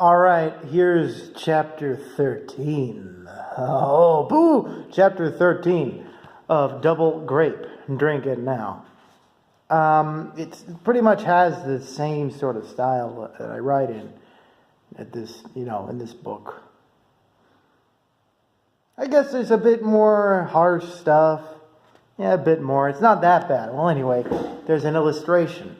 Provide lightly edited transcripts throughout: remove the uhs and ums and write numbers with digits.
All right, here's chapter 13. Oh, boo! Chapter 13 of Double Grape. Drink it now. It pretty much has the same sort of style that I write in at this, in this book. I guess there's a bit more harsh stuff. Yeah, a bit more. It's not that bad. Well, anyway, there's an illustration.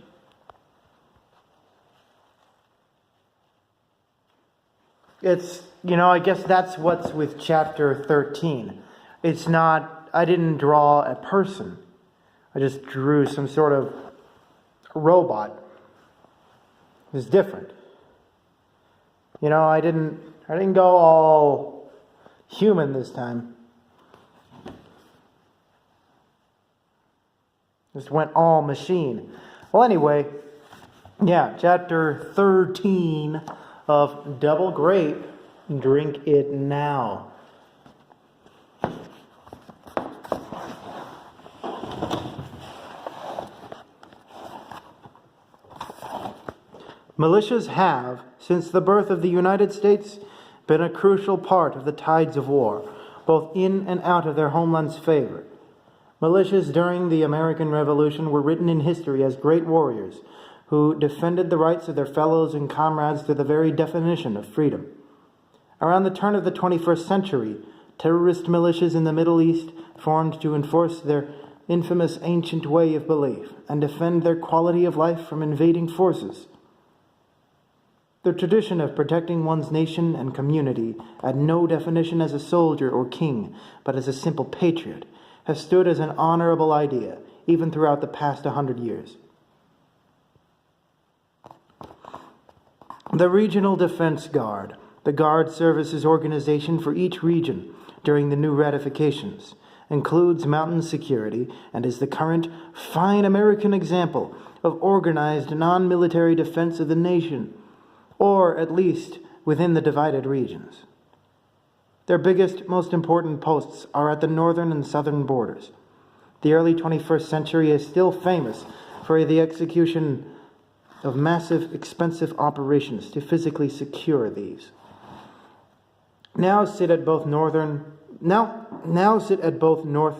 It's, I guess that's what's with chapter 13. It's not, I didn't draw a person. I just drew some sort of robot. It's different. I didn't go all human this time. Just went all machine. Well, anyway, yeah, chapter 13 of Double Grape. Drink it now. Militias have, since the birth of the United States, been a crucial part of the tides of war, both in and out of their homeland's favor. Militias during the American Revolution were written in history as great warriors who defended the rights of their fellows and comrades through the very definition of freedom. Around the turn of the 21st century, terrorist militias in the Middle East formed to enforce their infamous ancient way of belief and defend their quality of life from invading forces. The tradition of protecting one's nation and community, at no definition as a soldier or king, but as a simple patriot, has stood as an honorable idea, even throughout the past 100 years. The Regional Defense Guard, the Guard Services organization for each region during the new ratifications, includes mountain security and is the current fine American example of organized non-military defense of the nation, or at least within the divided regions. Their biggest, most important posts are at the northern and southern borders. The early 21st century is still famous for the execution of massive, expensive operations to physically secure these. Now sit at both north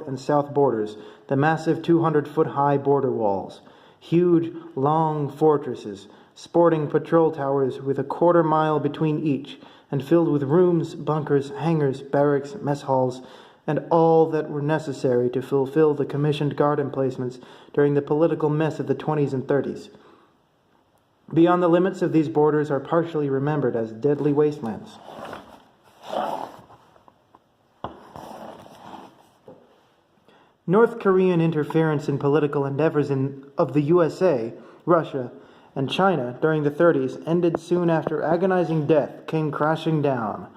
and south borders the massive 200-foot-high border walls, huge, long fortresses, sporting patrol towers with a quarter-mile between each, and filled with rooms, bunkers, hangars, barracks, mess halls, and all that were necessary to fulfill the commissioned guard emplacements during the political mess of the 20s and 30s. Beyond the limits of these borders are partially remembered as deadly wastelands. North Korean interference in political endeavors of the USA, Russia, and China during the 30s ended soon after agonizing death came crashing down,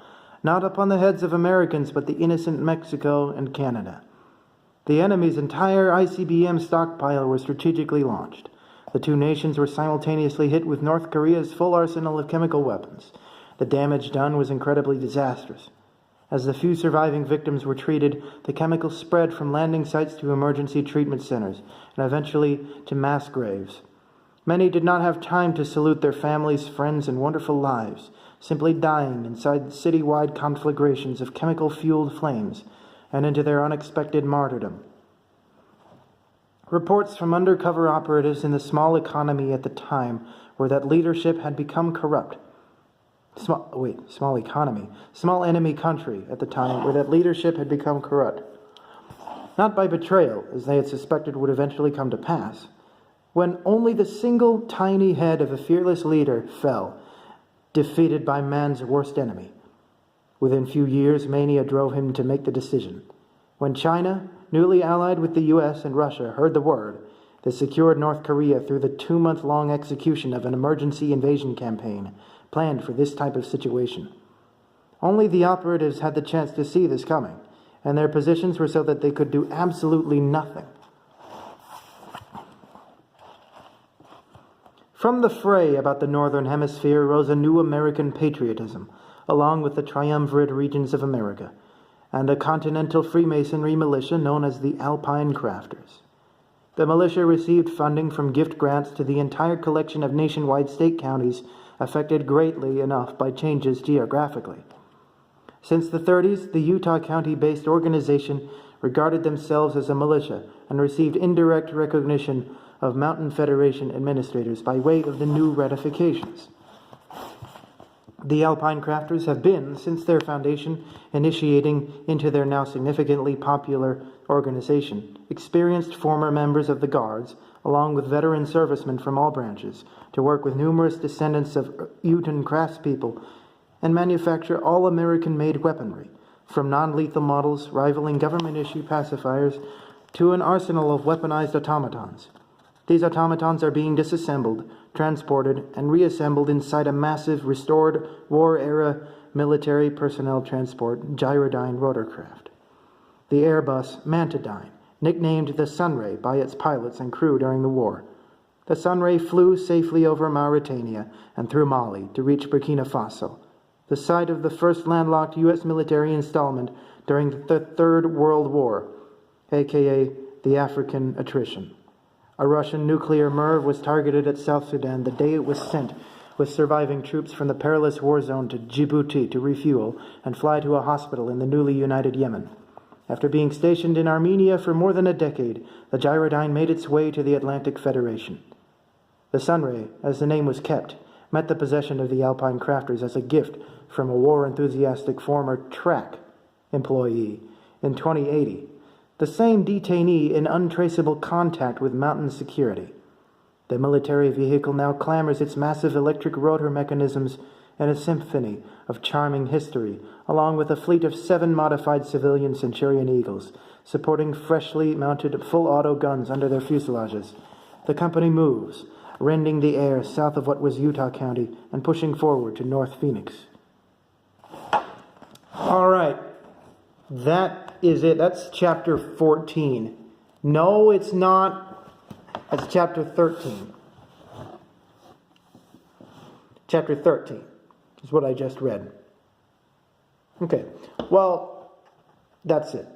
not upon the heads of Americans but the innocent Mexico and Canada. The enemy's entire ICBM stockpile was strategically launched. The two nations were simultaneously hit with North Korea's full arsenal of chemical weapons. The damage done was incredibly disastrous. As the few surviving victims were treated, the chemicals spread from landing sites to emergency treatment centers, and eventually to mass graves. Many did not have time to salute their families, friends, and wonderful lives, simply dying inside citywide conflagrations of chemical-fueled flames and into their unexpected martyrdom. Reports from undercover operatives in the small economy at the time were that leadership had become corrupt. Small enemy country at the time where that leadership had become corrupt. Not by betrayal, as they had suspected would eventually come to pass. When only the single tiny head of a fearless leader fell, defeated by man's worst enemy. Within few years, mania drove him to make the decision. When China, newly allied with the U.S. and Russia, heard the word, they secured North Korea through the 2-month-long execution of an emergency invasion campaign planned for this type of situation. Only the operatives had the chance to see this coming, and their positions were so that they could do absolutely nothing. From the fray about the Northern Hemisphere rose a new American patriotism, along with the triumvirate regions of America, and a continental Freemasonry militia known as the Alpine Crafters. The militia received funding from gift grants to the entire collection of nationwide state counties affected greatly enough by changes geographically. Since the 30s, the Utah County-based organization regarded themselves as a militia and received indirect recognition of Mountain Federation administrators by way of the new ratifications. The Alpine Crafters have been, since their foundation, initiating into their now significantly popular organization, experienced former members of the Guards, along with veteran servicemen from all branches, to work with numerous descendants of Ute craftspeople and manufacture all-American-made weaponry, from non-lethal models rivaling government-issue pacifiers to an arsenal of weaponized automatons. These automatons are being disassembled, transported, and reassembled inside a massive, restored, war-era military personnel transport Gyrodyne rotorcraft. The Airbus Mantadyne, nicknamed the Sunray by its pilots and crew during the war. The Sunray flew safely over Mauritania and through Mali to reach Burkina Faso, the site of the first landlocked U.S. military installment during the Third World War, aka the African Attrition. A Russian nuclear MIRV was targeted at South Sudan the day it was sent with surviving troops from the perilous war zone to Djibouti to refuel and fly to a hospital in the newly united Yemen. After being stationed in Armenia for more than a decade, the Gyrodyne made its way to the Atlantic Federation. The Sunray, as the name was kept, met the possession of the Alpine Crafters as a gift from a war-enthusiastic former TRAC employee in 2080, the same detainee in untraceable contact with mountain security. The military vehicle now clamors its massive electric rotor mechanisms and a symphony of charming history, along with a fleet of 7 modified civilian Centurion Eagles, supporting freshly mounted full-auto guns under their fuselages. The company moves, rending the air south of what was Utah County and pushing forward to North Phoenix. All right, that is it. That's chapter 14. No, it's not. That's chapter 13. Chapter 13 is what I just read. Okay, well, that's it.